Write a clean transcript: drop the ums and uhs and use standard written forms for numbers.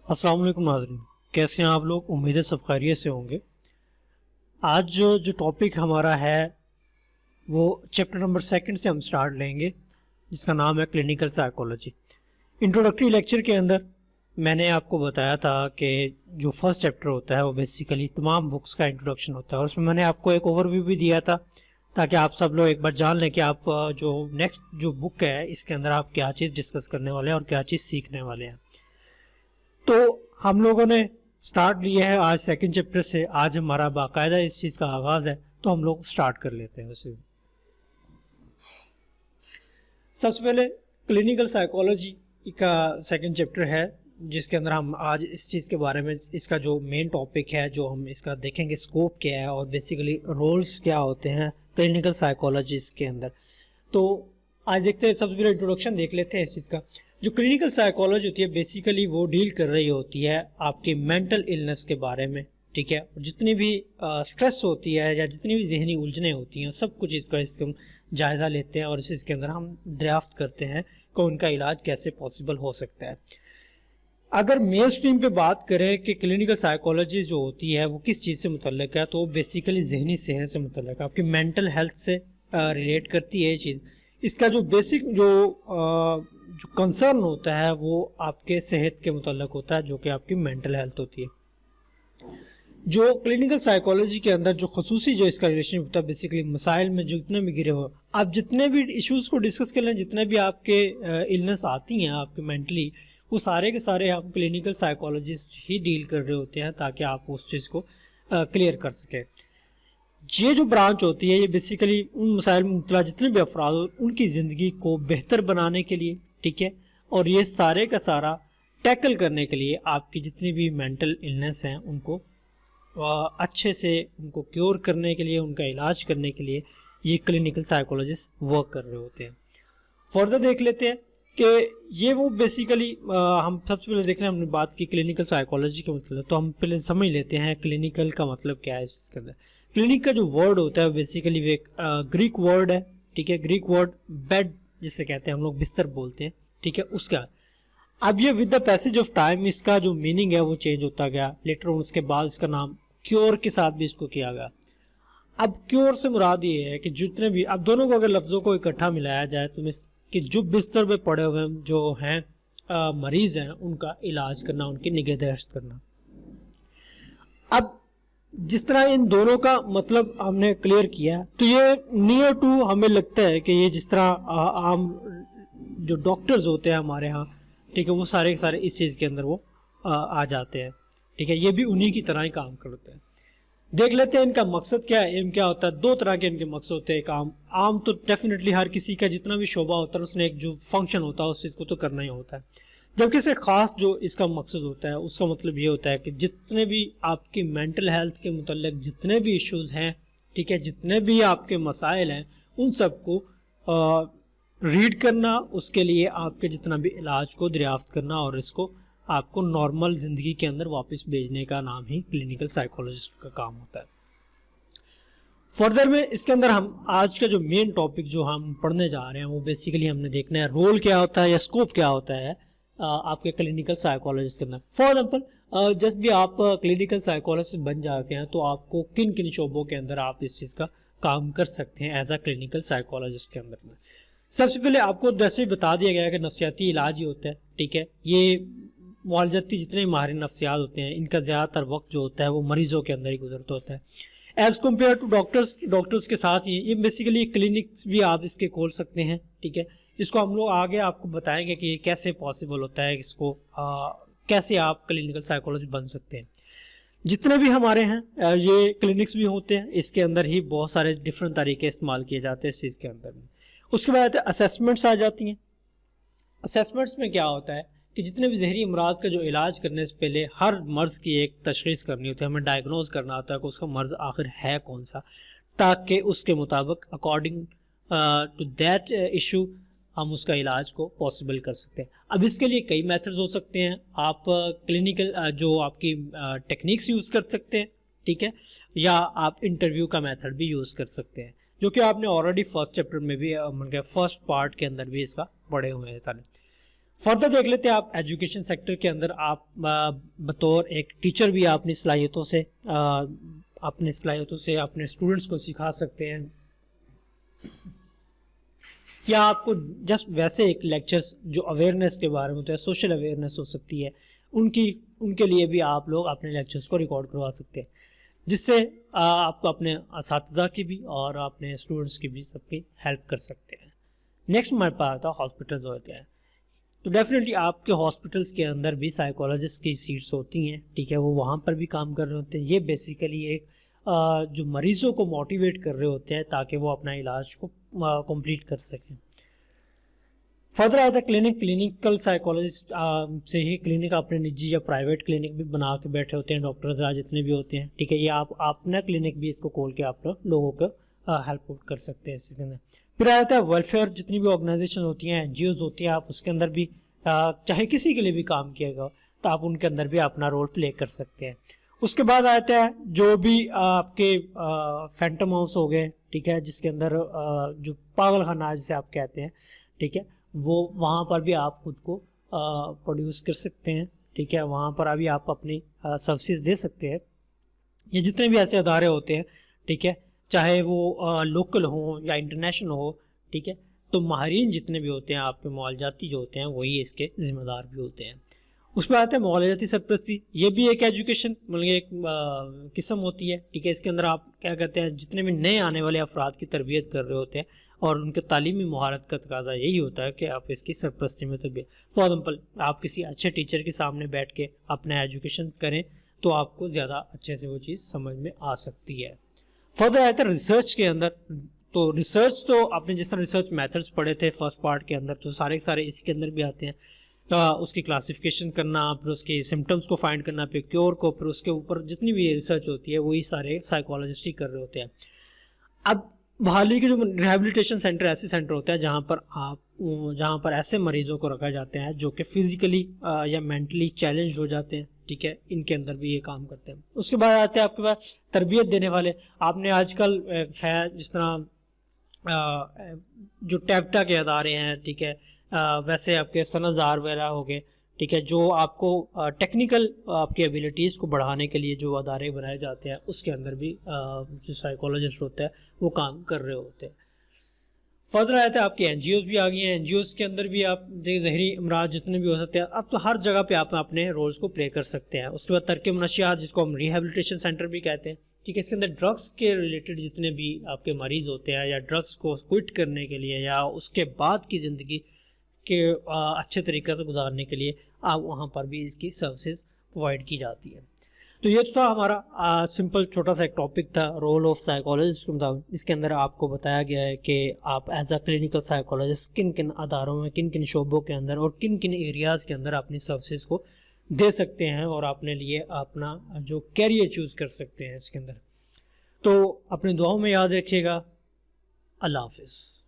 अस्सलाम वालेकुम नाज़रीन, कैसे हैं आप लोग। उम्मीद है सब खैरियत से होंगे। आज जो टॉपिक हमारा है वो चैप्टर नंबर 2 से हम स्टार्ट लेंगे, जिसका नाम है क्लिनिकल साइकोलॉजी। इंट्रोडक्टरी लेक्चर के अंदर मैंने आपको बताया था कि जो फर्स्ट चैप्टर होता है वो बेसिकली तमाम बुक्स का इंट्रोडक्शन होता है, और उसमें मैंने आपको एक ओवरव्यू भी दिया था ताकि आप सब लोग एक बार जान लें कि आप जो नेक्स्ट जो बुक है इसके अंदर आप क्या चीज़ डिस्कस करने वाले हैं और क्या चीज़ सीखने वाले हैं। तो हम लोगों ने स्टार्ट लिया है आज सेकंड चैप्टर से। आज हमारा बाकायदा इस चीज़ का आगाज़ है, तो हम लोग स्टार्ट कर लेते हैं उसे। सबसे पहले क्लिनिकल साइकोलॉजी का सेकंड चैप्टर है, जिसके अंदर हम आज इस चीज़ के बारे में, इसका जो मेन टॉपिक है जो हम इसका देखेंगे, स्कोप क्या है और बेसिकली रोल्स क्या होते हैं क्लिनिकल साइकोलॉजिस्ट के अंदर। तो आज देखते हैं, सबसे पहले इंट्रोडक्शन देख लेते हैं इस चीज़ का। जो क्लिनिकल साइकोलॉजी होती है बेसिकली वो डील कर रही होती है आपके मेंटल इलनेस के बारे में, ठीक है। जितनी भी स्ट्रेस होती है या जितनी भी जहनी उलझनें होती हैं, सब कुछ इसका जायज़ा लेते हैं और इसके अंदर हम दरियाफ्त करते हैं कि उनका इलाज कैसे पॉसिबल हो सकता है। अगर मेन स्ट्रीम पे बात करें कि क्लिनिकल साइकोलॉजी जो होती है वो किस चीज़ से मुतल्लिक है, तो वो बेसिकली जहनी सेहत से मुतल्लिक है, आपकी मेंटल हेल्थ से रिलेट करती है ये चीज़। इसका जो बेसिक जो कंसर्न होता है वो आपके सेहत के मुतल्लिक होता है, जो कि आपकी मेंटल हेल्थ होती है। जो क्लिनिकल साइकोलॉजी के अंदर जो खसूसी जो इसका रिलेशन होता है बेसिकली मसाइल में जो इतने भी गिरे हो, आप जितने भी इश्यूज़ को डिस्कस कर लें, जितने भी आपके इलनेस आती हैं आपके मेंटली, वो सारे के सारे हम क्लिनिकल साइकोलॉजिस्ट ही डील कर रहे होते हैं ताकि आप उस चीज़ को क्लियर कर सकें। ये जो ब्रांच होती है ये बेसिकली उन मसाइल में मुब्तला जितने भी अफराद उनकी ज़िंदगी को बेहतर बनाने के लिए, ठीक है, और ये सारे का सारा टैकल करने के लिए आपकी जितनी भी मेंटल इलनेस हैं उनको अच्छे से उनको क्योर करने के लिए, उनका इलाज करने के लिए ये क्लिनिकल साइकोलॉजिस्ट वर्क कर रहे होते हैं। फर्दर देख लेते हैं कि ये वो बेसिकली हम सबसे पहले देख रहे हैं, हमने बात की क्लिनिकल साइकोलॉजी के मतलब, तो हम पहले समझ लेते हैं क्लिनिकल का मतलब क्या है इसके अंदर। क्लिनिक का जो वर्ड होता है बेसिकली वो एक ग्रीक वर्ड है, ठीक है। ग्रीक वर्ड बेड जिसे कहते हैं हम लोग, बिस्तर बोलते हैं, ठीक है, उसका। अब ये with the passage of time इसका जो मीनिंग है वो चेंज होता गया। लेटर ऑन उसके बाद इसका नाम क्योर के साथ भी इसको किया गया। अब क्योर से मुराद ये है कि जितने भी, अब दोनों को अगर लफ्ज़ों को इकट्ठा मिलाया जाए तो कि जो बिस्तर पे पड़े हुए हैं जो हैं मरीज हैं उनका इलाज करना, उनकी निगहदाश्त करना। अब जिस तरह इन दोनों का मतलब हमने क्लियर किया, तो ये नियर टू हमें लगता है कि ये जिस तरह आम जो डॉक्टर्स होते हैं हमारे यहाँ, ठीक है, वो सारे के सारे इस चीज़ के अंदर वो आ जाते हैं, ठीक है। ये भी उन्हीं की तरह ही काम करते हैं। देख लेते हैं इनका मकसद क्या है, एम क्या होता है। दो तरह के इनके मकसद होते हैं। काम आम तो डेफिनेटली हर किसी का जितना भी शोबा होता है उसने एक जो फंक्शन होता है उस चीज़ को तो करना ही होता है, जबकि इससे ख़ास जो इसका मकसद होता है उसका मतलब ये होता है कि जितने भी आपकी मेंटल हेल्थ के मुतल्लिक जितने भी इश्यूज़ हैं, ठीक है, जितने भी आपके मसाइल हैं, उन सबको रीड करना, उसके लिए आपके जितना भी इलाज को दरियाफ्त करना और इसको आपको नॉर्मल ज़िंदगी के अंदर वापस भेजने का नाम ही क्लिनिकल साइकोलॉजिस्ट का काम होता है। फर्दर में इसके अंदर हम आज का जो मेन टॉपिक जो हम पढ़ने जा रहे हैं वो बेसिकली हमने देखना है रोल क्या होता है या स्कोप क्या होता है आपके क्लिनिकल साइकोलॉजिस्ट के अंदर। फॉर एग्जाम्पल जब भी आप क्लिनिकल साइकोलॉजिस्ट बन जाते हैं तो आपको किन किन शोबों के अंदर आप इस चीज़ का काम कर सकते हैं एज अ क्लिनिकल साइकोलॉजिस्ट के अंदर में। सबसे पहले आपको जैसे ही बता दिया गया कि नफ्सियाती इलाज ही होता है, ठीक है। ये मुआलजती जितने माहिर नफ्सियात होते हैं इनका ज़्यादातर वक्त जो होता है वो मरीज़ों के अंदर ही गुजरता होता है एज़ कम्पेयर टू डॉक्टर्स के साथ ही। ये बेसिकली क्लिनिक्स भी आप इसके खोल सकते हैं, ठीक है। इसको हम लोग आगे आपको बताएंगे कि ये कैसे पॉसिबल होता है, इसको कैसे आप क्लिनिकल साइकोलॉजिस्ट बन सकते हैं। जितने भी हमारे हैं ये क्लिनिक्स भी होते हैं, इसके अंदर ही बहुत सारे डिफरेंट तरीके इस्तेमाल किए जाते हैं इस चीज़ के अंदर में। उसके बाद असेसमेंट्स आ जाती हैं। असेसमेंट्स में क्या होता है कि जितने भी जहरी अमराज का जो इलाज करने से पहले हर मर्ज़ की एक तशख़ीस करनी होती है, हमें डायग्नोज करना होता है कि उसका मर्ज़ आखिर है कौन सा, ताकि उसके मुताबिक अकॉर्डिंग टू दैट इशू हम उसका इलाज को पॉसिबल कर सकते हैं। अब इसके लिए कई मेथड्स हो सकते हैं। आप क्लिनिकल जो आपकी टेक्निक्स यूज़ कर सकते हैं, ठीक है, या आप इंटरव्यू का मेथड भी यूज़ कर सकते हैं, जो कि आपने ऑलरेडी फर्स्ट चैप्टर में भी फर्स्ट पार्ट के अंदर भी इसका पढ़े हुए हैं सारे। फर्दर देख लेते हैं आप एजुकेशन सेक्टर के अंदर आप बतौर एक टीचर भी अपनी सलाहियतों से अपने स्टूडेंट्स को सिखा सकते हैं, या आपको जस्ट वैसे एक लेक्चर्स जो अवेयरनेस के बारे में होता है, सोशल अवेयरनेस हो सकती है, उनके लिए भी आप लोग अपने लेक्चर्स को रिकॉर्ड करवा सकते हैं, जिससे आपको अपने असातिज़ा की भी और अपने स्टूडेंट्स की भी सबकी हेल्प कर सकते हैं। नेक्स्ट हमारे पास आता है हॉस्पिटल्स होते हैं। तो डेफिनेटली आपके हॉस्पिटल्स के अंदर भी साइकोलॉजिस्ट की सीट्स होती हैं, ठीक है, वो वहाँ पर भी काम कर रहे होते हैं। ये बेसिकली एक जो मरीज़ों को मोटिवेट कर रहे होते हैं ताकि वो अपना इलाज को कंप्लीट कर सकें। फर्दर आता है क्लिनिकल साइकोलॉजिस्ट से ही क्लिनिक अपने निजी या प्राइवेट क्लिनिक भी बना के बैठे होते हैं, डॉक्टर्स जितने भी होते हैं, ठीक है, ये आप अपना क्लिनिक भी इसको खोल के आप लोगों को हेल्प कर सकते हैं इसके अंदर। फिर आता है वेलफेयर, जितनी भी ऑर्गेनाइजेशन होती हैं, एनजीओज होती हैं, आप उसके अंदर भी चाहे किसी के लिए भी काम किएगा तो आप उनके अंदर भी अपना रोल प्ले कर सकते हैं। उसके बाद आता है जो भी आपके फैंटम हाउस हो गए, ठीक है, जिसके अंदर जो पागल खाना जिसे आप कहते हैं, ठीक है, वो वहाँ पर भी आप खुद को प्रोड्यूस कर सकते हैं, ठीक है, वहाँ पर अभी आप अपनी सर्विसेज दे सकते हैं। ये जितने भी ऐसे अदारे होते हैं, ठीक है, चाहे वो लोकल हो या इंटरनेशनल हो, ठीक है, तो माहिरीन जितने भी होते हैं आपके मुआलजाती जो होते हैं वही इसके ज़िम्मेदार भी होते हैं। उसमें आता है मुआलजाती सरपरस्ती, ये भी एक एजुकेशन मतलब एक किस्म होती है, ठीक है, इसके अंदर आप क्या कहते हैं जितने भी नए आने वाले अफराद की तरबियत कर रहे होते हैं और उनके तालीमी महारत का तकाजा यही होता है कि आप इसकी सरपरस्ती में तरबियत, फॉर एग्जाम्पल आप किसी अच्छे टीचर के सामने बैठ के अपना एजुकेशन करें तो आपको ज़्यादा अच्छे से वो चीज़ समझ में आ सकती है। फर्दर आता है रिसर्च के अंदर, तो रिसर्च तो आपने जिस तरह रिसर्च मेथड्स पढ़े थे फर्स्ट पार्ट के अंदर, तो सारे इसके अंदर भी आते हैं। उसकी क्लासिफिकेशन करना, फिर उसके सिम्टम्स को फाइंड करना, फिर क्योर को, फिर उसके ऊपर जितनी भी रिसर्च होती है वही सारे साइकोलॉजिस्ट ही कर रहे होते हैं। अब बहाली के जो रिहेबिलिटेशन सेंटर ऐसे सेंटर होते हैं जहाँ पर ऐसे मरीजों को रखा जाते हैं जो कि फिजिकली या मेंटली चैलेंज हो जाते हैं, ठीक है, इनके अंदर भी ये काम करते हैं। उसके बाद आते हैं आपके पास तरबियत देने वाले। आपने आजकल है जिस तरह जो टैफ्टा के अदारे हैं, ठीक है, वैसे आपके सनज़ार वगैरह हो गए, ठीक है, जो आपको टेक्निकल आपकी एबिलिटीज़ को बढ़ाने के लिए जो अदारे बनाए जाते हैं उसके अंदर भी जो साइकोलॉजिस्ट होता है वो काम कर रहे होते हैं। फर्दर आते हैं आपकी एनजीओज भी आ गई हैं। एनजीओज के अंदर भी आप जहरी अमराज जितने भी हो सकते हैं, अब तो हर जगह पे आप अपने रोल्स को प्ले कर सकते हैं। उसके बाद तरक मनशियात जिसको हम रिहेबिलिटेशन सेंटर भी कहते हैं, ठीक है, इसके अंदर ड्रग्स के रिलेटेड जितने भी आपके मरीज़ होते हैं या ड्रग्स को क्विट करने के लिए या उसके बाद की ज़िंदगी के अच्छे तरीके से गुजारने के लिए आप वहाँ पर भी इसकी सर्विसेज प्रोवाइड की जाती है। तो ये तो हमारा सिंपल छोटा सा एक टॉपिक था रोल ऑफ साइकोलॉजिस्ट के मुताबिक। इसके अंदर आपको बताया गया है कि आप एज अ क्लिनिकल साइकोलॉजिस्ट किन किन अदारों में, किन किन शोबों के अंदर और किन किन एरियाज़ के अंदर अपनी सर्विसेज को दे सकते हैं और अपने लिए अपना जो कैरियर चूज़ कर सकते हैं इसके अंदर। तो अपनी दुआओं में याद रखिएगा। अल्लाह हाफिज़।